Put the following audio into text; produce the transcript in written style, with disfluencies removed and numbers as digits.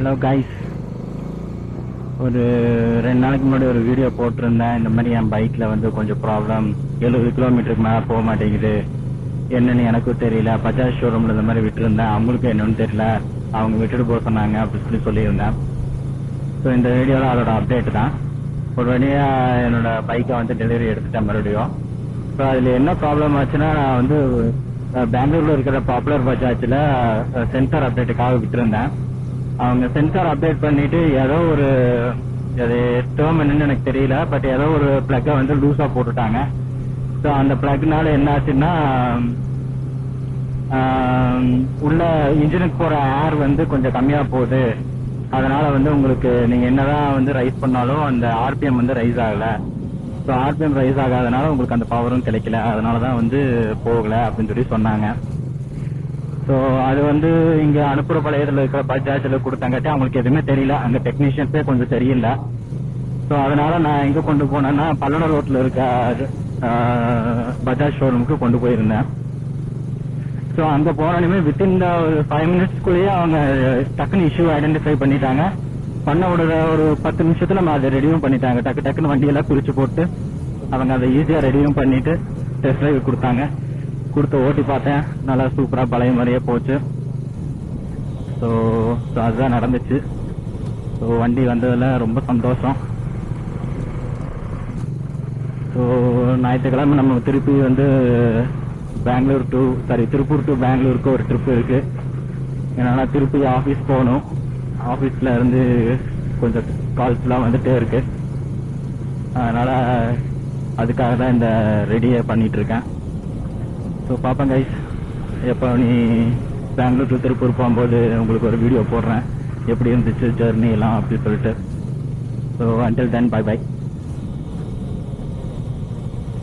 Hello guys, ஒரு 2 நாளைக்கு முன்னாடி ஒரு வீடியோ போட்டிருந்தேன். இந்த மாதிரி என் பைக்ல வந்து கொஞ்சம் ப்ராப்ளம், 70 கிலோமீட்டருக்கு மேலே போக மாட்டேங்குது, என்னன்னு எனக்கும் தெரியல. பஜாஜ் ஷோரூம்ல இந்த மாதிரி விட்டுருந்தேன், அவங்களுக்கும் என்னன்னு தெரியல, அவங்க விட்டுட்டு போக சொன்னாங்க அப்படின்னு சொல்லியிருந்தேன். ஸோ இந்த வீடியோவில் அதோட அப்டேட் தான். ஒரு வழியா என்னோட பைக்கை வந்து டெலிவரி எடுத்துட்டேன் மறுபடியும். ஸோ அதில் என்ன ப்ராப்ளம் ஆச்சுன்னா, நான் வந்து பெங்களூர்ல இருக்கிற பாப்புலர் பஜாஜில் சென்சார் அப்டேட்டுக்காக விட்டுருந்தேன். அவங்க சென்சார் அப்டேட் பண்ணிட்டு ஏதோ ஒரு டேர்ம் என்னன்னு எனக்கு தெரியல, பட் ஏதோ ஒரு பிளக்கை வந்து லூஸா போட்டுட்டாங்க. ஸோ அந்த பிளக்னால என்ன ஆச்சுன்னா, உள்ள இன்ஜினுக்கு போற ஏர் வந்து கொஞ்சம் கம்மியா போகுது. அதனால வந்து உங்களுக்கு நீங்க என்னதான் வந்து ரைஸ் பண்ணாலும் அந்த ஆர்பிஎம் வந்து ரைஸ் ஆகல. ஸோ ஆர்பிஎம் ரைஸ் ஆகாதனால உங்களுக்கு அந்த பவரும் கிடைக்கல, அதனாலதான் வந்து போகல அப்படின்னு சொல்லி சொன்னாங்க. ஸோ அது வந்து இங்க அனுப்புற பழையதுல இருக்கிற பஜாஜ்ல கொடுத்தாங்காட்டி அவங்களுக்கு எதுவுமே தெரியல, அங்க டெக்னீஷியன்ஸே கொஞ்சம் சரியில்லை. ஸோ அதனால நான் எங்க கொண்டு போனேன்னா, பல்லட ரோட்ல இருக்க பஜாஜ் ஷோரூமுக்கு கொண்டு போயிருந்தேன். ஸோ அங்க போனோடனே வித்தின் ஒரு 5 மினிட்ஸ்க்குள்ளேயே அவங்க டக்குன்னு இஷ்யூ ஐடென்டிஃபை பண்ணிட்டாங்க. பண்ண ஒரு 10 நிமிஷத்துல நம்ம அதை ரெடியும் பண்ணிட்டாங்க. டக்குன்னு வண்டியெல்லாம் பிரிச்சு போட்டு அவங்க அதை ஈஸியா ரெடியும் பண்ணிட்டு டெஸ்ட் டிரைவ் கொடுத்தாங்க. கொடுத்து ஓட்டி பார்த்தேன், நல்லா சூப்பரா பழைய மாதிரியே போச்சு. ஸோ அதுதான் நடந்துச்சு. ஸோ வண்டி வந்ததுல ரொம்ப சந்தோஷம். ஸோ ஞாயிற்றுக்கிழமை நம்ம திருப்பி வந்து திருப்பூர் டு பெங்களூருக்கு ஒரு ட்ரிப் இருக்கு. ஏன்னா திருப்பி ஆஃபீஸ் போகணும். ஆஃபீஸ்ல இருந்து கொஞ்சம் கால்ஸ்லாம் வந்துட்டே இருக்கு. அதனால அதுக்காக தான் இந்த ரெடியை பண்ணிட்டு இருக்கேன். ஸோ பாப்பேன் கைஸ், எப்போ நீ பெங்களூர் டு திருப்பூர் போகும்போது உங்களுக்கு ஒரு வீடியோ போடுறேன், எப்படி இருந்துச்சு ஜெர்னி எல்லாம் அப்படின்னு சொல்லிட்டு. So until then bye by.